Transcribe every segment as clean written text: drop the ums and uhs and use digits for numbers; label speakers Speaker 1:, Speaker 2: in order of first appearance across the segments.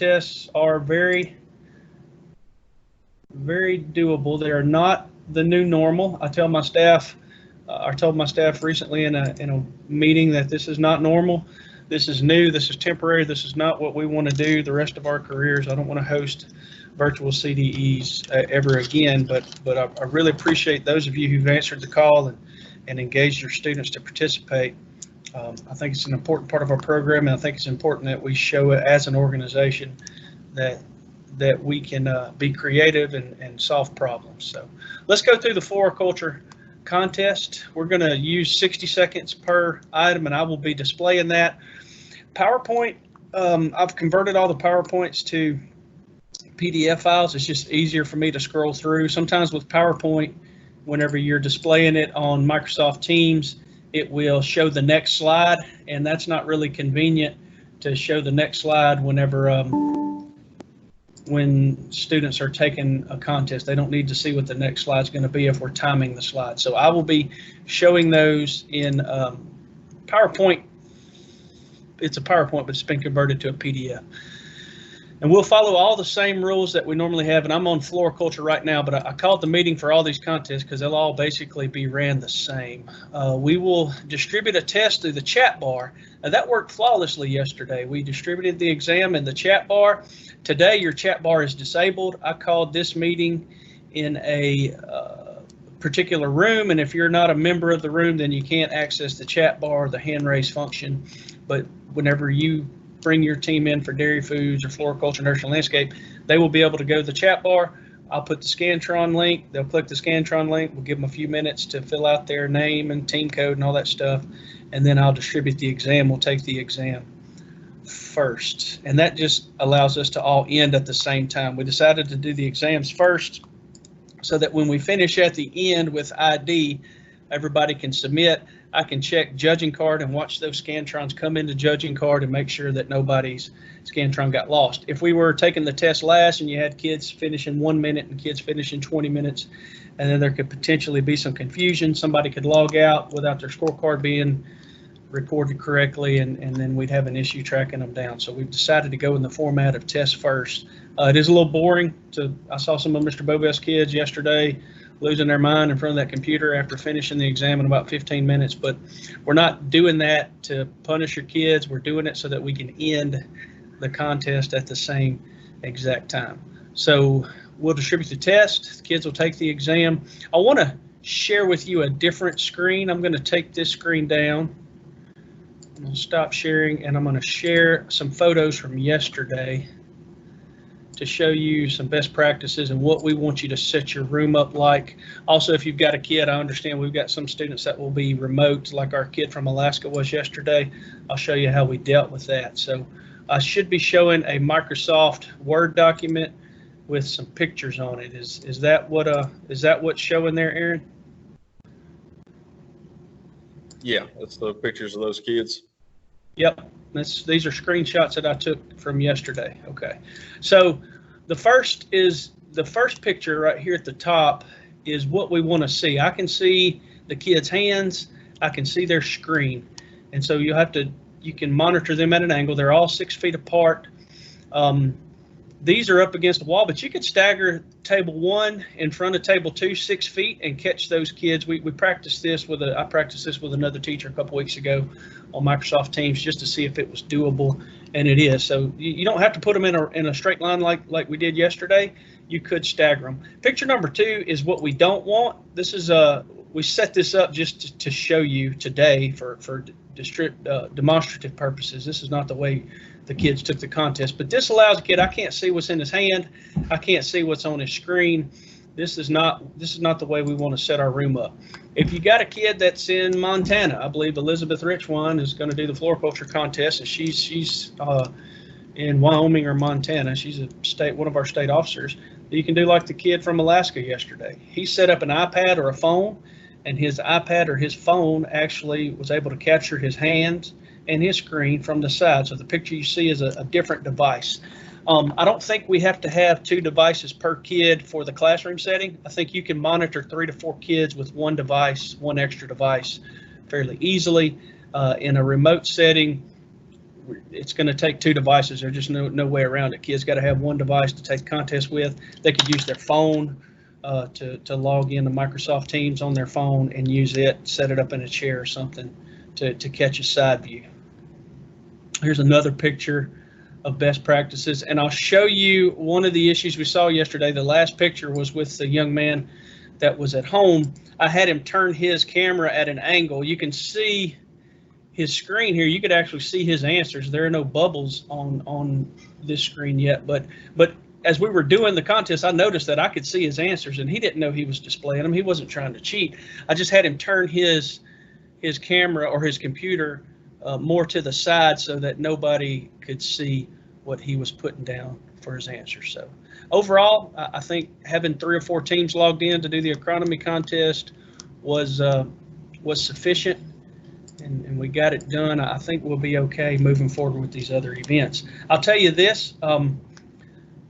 Speaker 1: tests are very, very doable. They are not the new normal. I told my staff recently in a meeting that this is not normal. This is new. This is temporary. This is not what we want to do the rest of our careers. I don't want to host virtual CDEs ever again, but I really appreciate those of you who've answered the call and engaged your students to participate. I think it's an important part of our program, and I think it's important that we show it as an organization that we can be creative and solve problems. So let's go through the floriculture contest. We're going to use 60 seconds per item, and I will be displaying that. PowerPoint, I've converted all the PowerPoints to PDF files. It's just easier for me to scroll through. Sometimes with PowerPoint, whenever you're displaying it on Microsoft Teams, it will show the next slide, and that's not really convenient to show the next slide whenever when students are taking a contest. They don't need to see what the next slide is going to be if we're timing the slide. So I will be showing those in PowerPoint. It's a PowerPoint, but it's been converted to a PDF. And we'll follow all the same rules that we normally have. And I'm on floriculture right now, but I called the meeting for all these contests because they'll all basically be ran the same. We will distribute a test through the chat bar. Now, that worked flawlessly yesterday. We distributed the exam in the chat bar. Today, your chat bar is disabled. I called this meeting in a particular room, and if you're not a member of the room, then you can't access the chat bar or the hand raise function. But whenever you bring your team in for dairy foods or floriculture, nursery and landscape, they will be able to go to the chat bar. I'll put the Scantron link. They'll click the Scantron link. We'll give them a few minutes to fill out their name and team code and all that stuff. And then I'll distribute the exam. We'll take the exam first. And that just allows us to all end at the same time. We decided to do the exams first so that when we finish at the end with ID, everybody can submit. I can check judging card and watch those Scantrons come into judging card and make sure that nobody's Scantron got lost. If we were taking the test last and you had kids finish in 1 minute and kids finish in 20 minutes, and then there could potentially be some confusion. Somebody could log out without their scorecard being recorded correctly, and then we'd have an issue tracking them down. So we've decided to go in the format of test first. It is a little boring. I saw some of Mr. Bobest's kids yesterday losing their mind in front of that computer after finishing the exam in about 15 minutes, but we're not doing that to punish your kids. We're doing it so that we can end the contest at the same exact time. So we'll distribute the test. The kids will take the exam. I want to share with you a different screen. I'm going to take this screen down. I'm going to stop sharing, and I'm going to share some photos from yesterday to show you some best practices and what we want you to set your room up like. Also, if you've got a kid, I understand we've got some students that will be remote, like our kid from Alaska was yesterday. I'll show you how we dealt with that. So I should be showing a Microsoft Word document with some pictures on it. Is that what's showing there, Aaron?
Speaker 2: Yeah, that's the pictures of those kids.
Speaker 1: Yep, these are screenshots that I took from yesterday. Okay, so the first picture right here at the top is what we want to see. I can see the kids' hands. I can see their screen, and so you can monitor them at an angle. They're all 6 feet apart. These are up against the wall, but you could stagger table 1 in front of table 2 6 feet and catch those kids. I practiced this with another teacher a couple weeks ago on Microsoft Teams just to see if it was doable, and it is. So you don't have to put them in a straight line like we did yesterday. You could stagger them. Picture number 2 is what we don't want. This is we set this up just to show you today for demonstrative purposes. This is not the way the kids took the contest, but this allows a kid, I can't see what's in his hand, I can't see what's on his screen. This is not the way we want to set our room up. If you got a kid that's in Montana, I believe Elizabeth Richwan is going to do the floriculture contest, and she's in Wyoming or Montana. She's one of our state officers. You can do like the kid from Alaska yesterday. He set up an iPad or a phone, and his iPad or his phone actually was able to capture his hands and his screen from the side. So the picture you see is a different device. I don't think we have to have 2 devices per kid for the classroom setting. I think you can monitor 3 to 4 kids with one device, one extra device fairly easily. In a remote setting, it's going to take 2 devices. There's just no way around it. Kids got to have 1 device to take the contest with. They could use their phone to log into Microsoft Teams on their phone and use it, set it up in a chair or something to catch a side view. Here's another picture of best practices, and I'll show you one of the issues we saw yesterday. The last picture was with the young man that was at home. I had him turn his camera at an angle. You can see his screen here. You could actually see his answers. There are no bubbles on this screen yet, but as we were doing the contest, I noticed that I could see his answers, and he didn't know he was displaying them. He wasn't trying to cheat. I just had him turn his camera or his computer more to the side so that nobody could see what he was putting down for his answers. So overall, I think having 3 or 4 teams logged in to do the agronomy contest was sufficient, and we got it done. I think we'll be okay moving forward with these other events. I'll tell you this,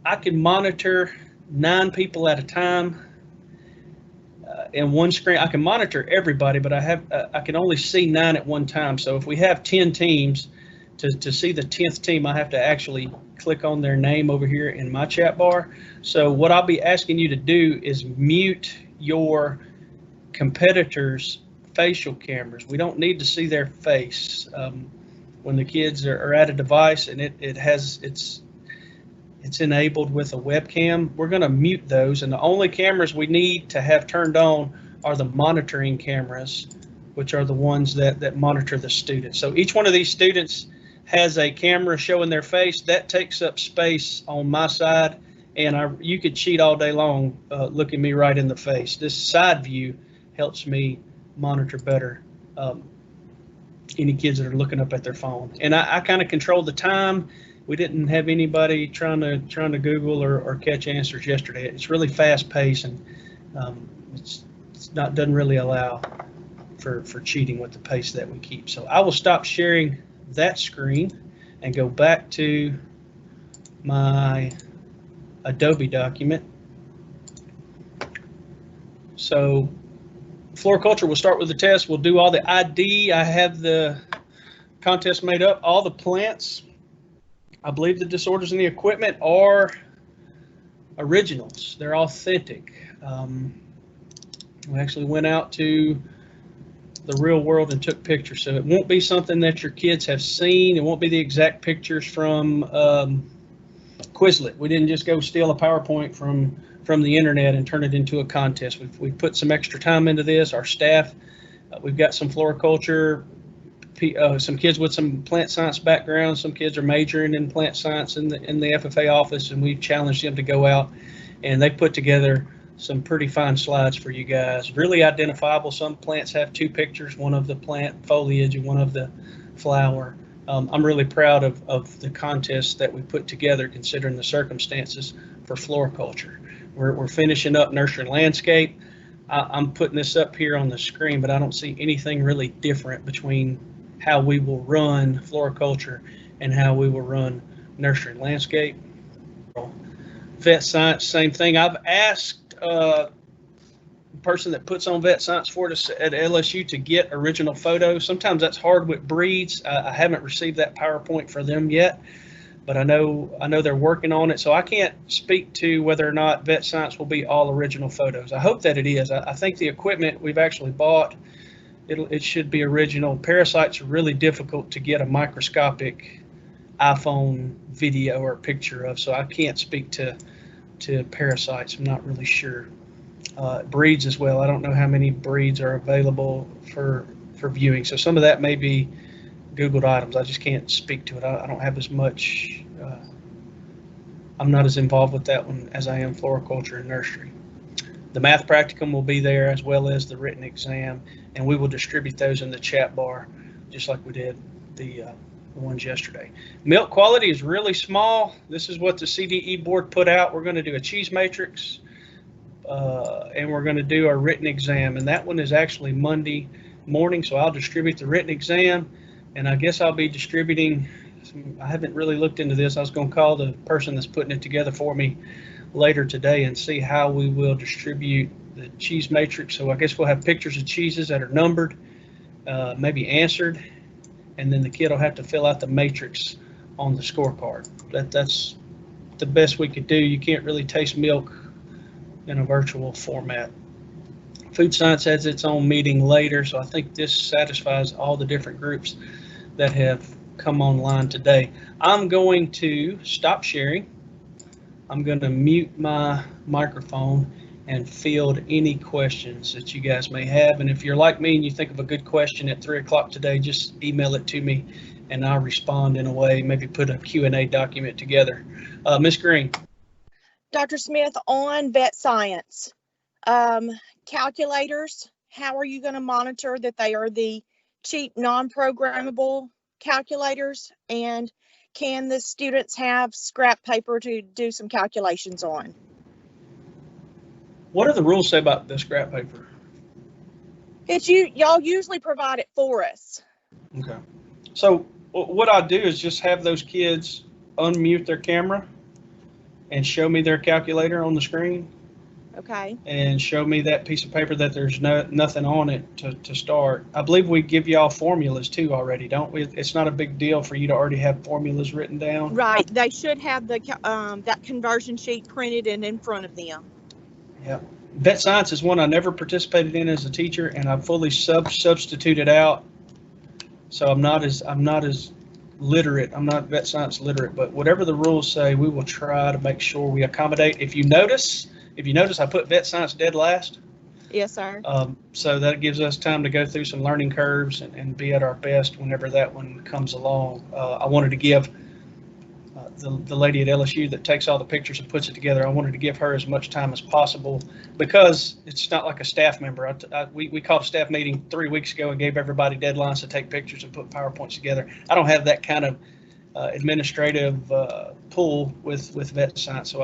Speaker 1: I can monitor 9 people at a time in one screen. I can monitor everybody, but I can only see 9 at one time. So if we have 10 teams, to see the 10th team, I have to actually click on their name over here in my chat bar. So what I'll be asking you to do is mute your competitors' facial cameras. We don't need to see their face when the kids are at a device and it's enabled with a webcam. We're going to mute those, and the only cameras we need to have turned on are the monitoring cameras, which are the ones that monitor the students. So each one of these students has a camera showing their face. That takes up space on my side, and you could cheat all day long looking me right in the face. This side view helps me monitor better any kids that are looking up at their phone. And I kind of control the time. We didn't have anybody trying to Google or catch answers yesterday. It's really fast paced, and doesn't really allow for cheating with the pace that we keep. So I will stop sharing that screen and go back to my Adobe document. So Floriculture, we'll start with the test. We'll do all the ID. I have the contest made up. All the plants, I believe the disorders in the equipment are originals. They're authentic. We actually went out to the real world and took pictures. So it won't be something that your kids have seen. It won't be the exact pictures from Quizlet. We didn't just go steal a PowerPoint from the internet and turn it into a contest. We've put some extra time into this. Our staff, we've got some floriculture, some kids with some plant science background. Some kids are majoring in plant science in the FFA office, and we've challenged them to go out, and they put together some pretty fine slides for you guys. Really identifiable. Some plants have 2 pictures, one of the plant foliage and one of the flower. I'm really proud of the contest that we put together considering the circumstances for floriculture. We're finishing up Nursery and Landscape. I'm putting this up here on the screen, but I don't see anything really different between how we will run floriculture and how we will run Nursery and Landscape. Vet Science, same thing. I've asked the person that puts on Vet Science for us at LSU to get original photos. Sometimes that's hard with breeds. I haven't received that PowerPoint for them yet, but I know they're working on it. So I can't speak to whether or not Vet Science will be all original photos. I hope that it is. I think the equipment we've actually bought, it should be original. Parasites are really difficult to get a microscopic iPhone video or picture of, so I can't speak to parasites. I'm not really sure. Breeds as well. I don't know how many breeds are available for viewing. So some of that may be Googled items. I just can't speak to it. I don't have as much. I'm not as involved with that one as I am floriculture and nursery. The math practicum will be there as well as the written exam, and we will distribute those in the chat bar just like we did the ones yesterday. Milk quality is really small. This is what the CDE board put out. We're going to do a cheese matrix, and we're going to do our written exam, and that one is actually Monday morning, so I'll distribute the written exam, and I guess I'll be distributing I haven't really looked into this. I was going to call the person that's putting it together for me later today and see how we will distribute the cheese matrix. So I guess we'll have pictures of cheeses that are numbered, maybe answered, and then the kid will have to fill out the matrix on the scorecard. That's the best we could do. You can't really taste milk in a virtual format. Food science has its own meeting later, so I think this satisfies all the different groups that have come online today. I'm going to stop sharing. I'm going to mute my microphone and field any questions that you guys may have. And if you're like me and you think of a good question at 3 o'clock today, just email it to me and I'll respond in a way, maybe put a Q&A document together. Ms. Green.
Speaker 3: Dr. Smith, on vet science, calculators, how are you going to monitor that they are the cheap, non-programmable calculators? And can the students have scrap paper to do some calculations on?
Speaker 1: What do the rules say about the scrap paper?
Speaker 3: It's y'all usually provide it for us.
Speaker 1: Okay. So what I do is just have those kids unmute their camera and show me their calculator on the screen.
Speaker 3: Okay.
Speaker 1: And show me that piece of paper that there's nothing on it to start. I believe we give y'all formulas too already, don't we? It's not a big deal for you to already have formulas written down.
Speaker 3: Right. They should have the that conversion sheet printed and in front of them.
Speaker 1: Yeah. Vet science is one I never participated in as a teacher, and I fully substituted out. So I'm not as literate. I'm not vet science literate, but whatever the rules say, we will try to make sure we accommodate. If you notice, I put vet science dead last.
Speaker 3: Yes, sir.
Speaker 1: So that gives us time to go through some learning curves and be at our best whenever that one comes along. I wanted to give the lady at LSU that takes all the pictures and puts it together, I wanted to give her as much time as possible because it's not like a staff member. We called a staff meeting 3 weeks ago and gave everybody deadlines to take pictures and put PowerPoints together. I don't have that kind of administrative pull with vet science, so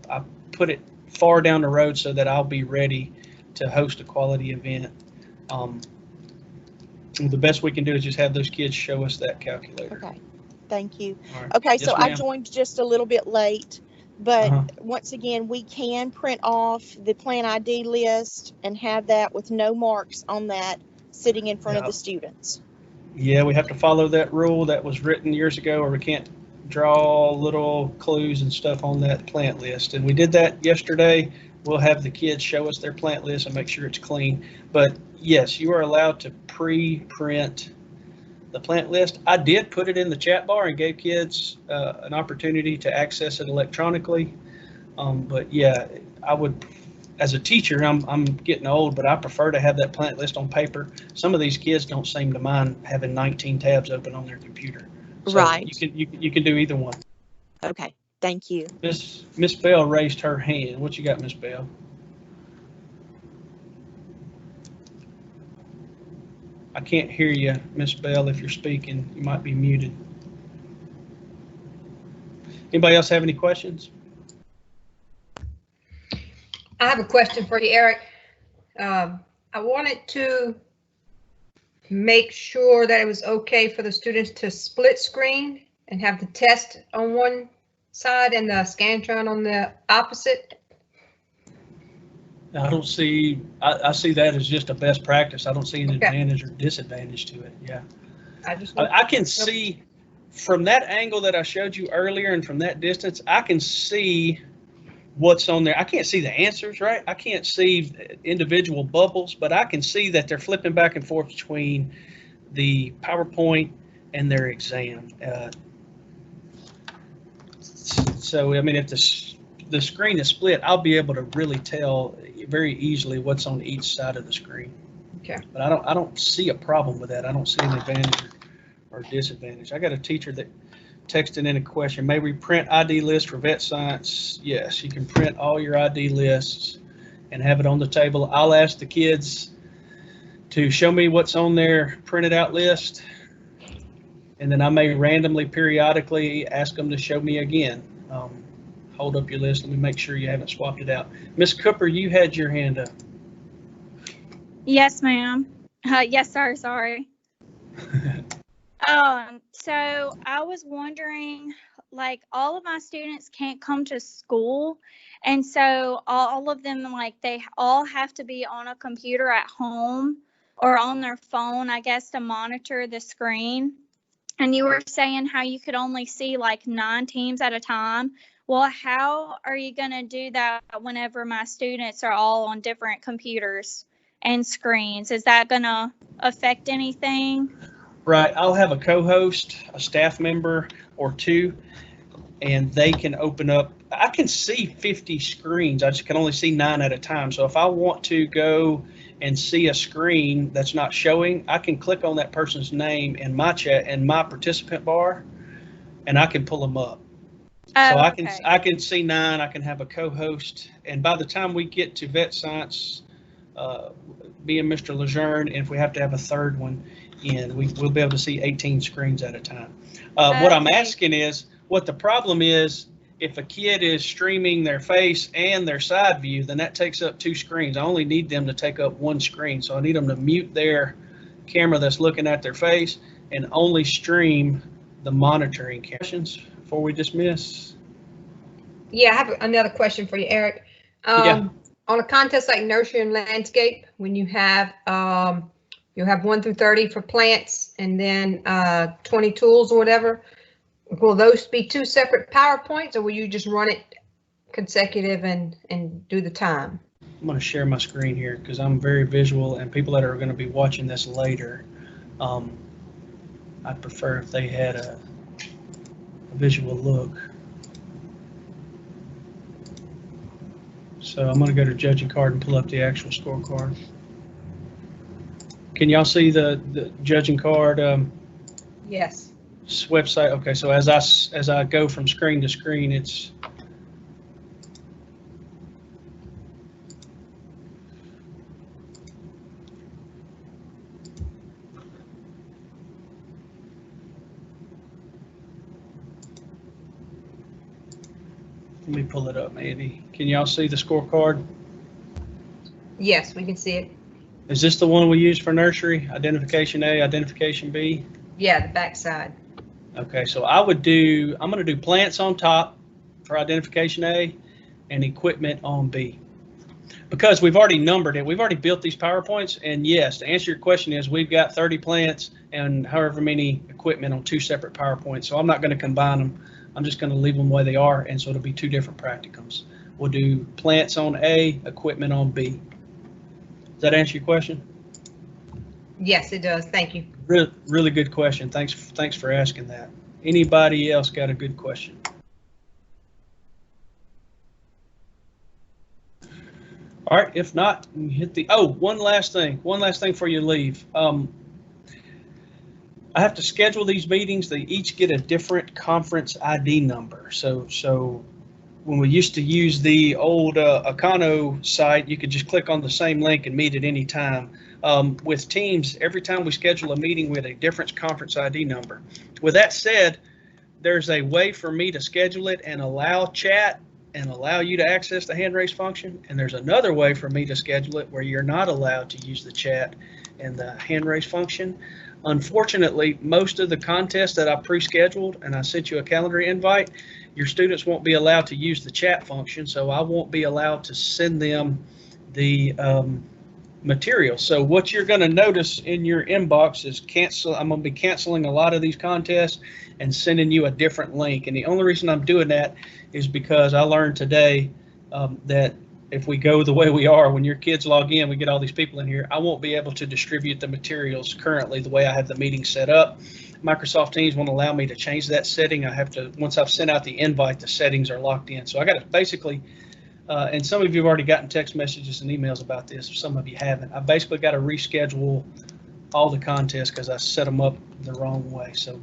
Speaker 1: I put it far down the road so that I'll be ready to host a quality event. The best we can do is just have those kids show us that calculator.
Speaker 3: Okay, thank you.
Speaker 1: Right.
Speaker 3: Okay,
Speaker 1: Yes,
Speaker 3: so
Speaker 1: ma'am.
Speaker 3: I joined just a little bit late, but
Speaker 1: Uh-huh.
Speaker 3: once again, we can print off the plant ID list and have that with no marks on that sitting in front of
Speaker 1: Yeah.
Speaker 3: the students.
Speaker 1: Yeah, we have to follow that rule that was written years ago, or we can't draw little clues and stuff on that plant list. And we did that yesterday. We'll have the kids show us their plant list and make sure it's clean. But yes, you are allowed to pre-print the plant list. I did put it in the chat bar and gave kids an opportunity to access it electronically. But yeah, I would, as a teacher, I'm getting old, but I prefer to have that plant list on paper. Some of these kids don't seem to mind having 19 tabs open on their computer. So
Speaker 3: Right.
Speaker 1: You can do either one.
Speaker 3: Okay, thank you.
Speaker 1: Miss Bell raised her hand. What you got, Miss Bell? I can't hear you, Miss Bell. If you're speaking, you might be muted. Anybody else have any questions?
Speaker 4: I have a question for you, Eric. I wanted to make sure that it was okay for the students to split screen and have the test on one side and the Scantron on the opposite.
Speaker 1: I don't see, I see that as just a best practice. I don't see an
Speaker 4: Okay.
Speaker 1: advantage or disadvantage to it. Yeah.
Speaker 4: I
Speaker 1: I can see from that angle that I showed you earlier and from that distance, I can see what's on there. I can't see the answers, right? I can't see individual bubbles, but I can see that they're flipping back and forth between the PowerPoint and their exam. So, I mean, if the screen is split, I'll be able to really tell very easily what's on each side of the screen.
Speaker 4: Okay.
Speaker 1: But I don't see a problem with that. I don't see an advantage or disadvantage. I got a teacher that texted in a question. May we print ID list for vet science? Yes, you can print all your ID lists and have it on the table. I'll ask the kids to show me what's on their printed out list, and then I may randomly, periodically ask them to show me again. Hold up your list. Let me make sure you haven't swapped it out. Miss Cooper, you had your hand up.
Speaker 5: Yes, ma'am. Yes, sir. Sorry. So I was wondering, like, all of my students can't come to school, and so all of them, like, they all have to be on a computer at home or on their phone, I guess, to monitor the screen. And you were saying how you could only see like 9 teams at a time. Well, how are you going to do that whenever my students are all on different computers and screens? Is that going to affect anything?
Speaker 1: Right. I'll have a co-host, a staff member or two, and they can open up. I can see 50 screens. I just can only see 9 at a time. So if I want to go and see a screen that's not showing, I can click on that person's name in my chat and my participant bar, and I can pull them up. So I can see 9. I can have a co-host, and by the time we get to vet science, me and Mr. Lejeune, and if we have to have a third one in, we'll be able to see 18 screens at a time. What I'm asking is, what the problem is, if a kid is streaming their face and their side view, then that takes up 2 screens. I only need them to take up 1 screen. So I need them to mute their camera that's looking at their face and only stream the monitoring questions before we dismiss.
Speaker 4: Yeah, I have another question for you, Eric.
Speaker 1: Yeah.
Speaker 4: On a contest like Nursery and Landscape, when you have you'll have 1 through 30 for plants and then 20 tools or whatever, will those be 2 separate PowerPoints, or will you just run it consecutive and do the time?
Speaker 1: I'm going to share my screen here because I'm very visual, and people that are going to be watching this later, I'd prefer if they had a visual look. So I'm going to go to judging card and pull up the actual scorecard. Can y'all see the judging card?
Speaker 4: Yes.
Speaker 1: Website. Okay, so as I go from screen to screen, it's let me pull it up, Andy. Can y'all see the scorecard?
Speaker 4: Yes, we can see it.
Speaker 1: Is this the one we use for nursery? Identification A, identification B?
Speaker 4: Yeah, the back side.
Speaker 1: Okay, so I'm going to do plants on top for identification A and equipment on B. Because we've already numbered it. We've already built these PowerPoints, and yes, to answer your question is we've got 30 plants and however many equipment on 2 separate PowerPoints. So I'm not going to combine them. I'm just going to leave them the way they are, and so it'll be 2 different practicums. We'll do plants on A, equipment on B. Does that answer your question?
Speaker 4: Yes, it does. Thank you.
Speaker 1: Really good question. Thanks for asking that. Anybody else got a good question? All right, if not, hit the, one last thing before you leave. I have to schedule these meetings. They each get a different conference ID number. So when we used to use the old Acano site, you could just click on the same link and meet at any time. With Teams, every time we schedule a meeting with a different conference ID number. With that said, there's a way for me to schedule it and allow chat and allow you to access the hand raise function. And there's another way for me to schedule it where you're not allowed to use the chat and the hand raise function. Unfortunately, most of the contests that I pre-scheduled and I sent you a calendar invite, your students won't be allowed to use the chat function, so I won't be allowed to send them the material. So what you're going to notice in your inbox is I'm going to be canceling a lot of these contests and sending you a different link. And the only reason I'm doing that is because I learned today that if we go the way we are, when your kids log in, we get all these people in here, I won't be able to distribute the materials currently the way I have the meeting set up. Microsoft Teams won't allow me to change that setting. I have to, once I've sent out the invite, the settings are locked in. So I got to basically, and some of you have already gotten text messages and emails about this, some of you haven't. I basically got to reschedule all the contests because I set them up the wrong way. So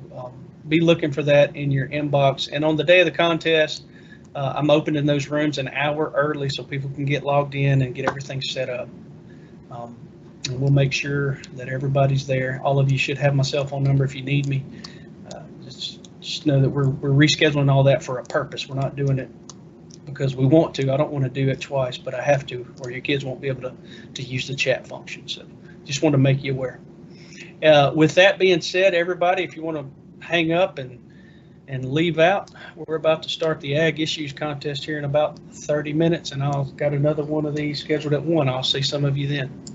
Speaker 1: be looking for that in your inbox. And on the day of the contest, I'm opening those rooms an hour early so people can get logged in and get everything set up. And we'll make sure that everybody's there. All of you should have my cell phone number if you need me. Just know that we're rescheduling all that for a purpose. We're not doing it because we want to. I don't want to do it twice, but I have to, or your kids won't be able to use the chat function. So just want to make you aware. With that being said, everybody, if you want to hang up and leave out, we're about to start the Ag Issues contest here in about 30 minutes, and I've got another one of these scheduled at 1. I'll see some of you then.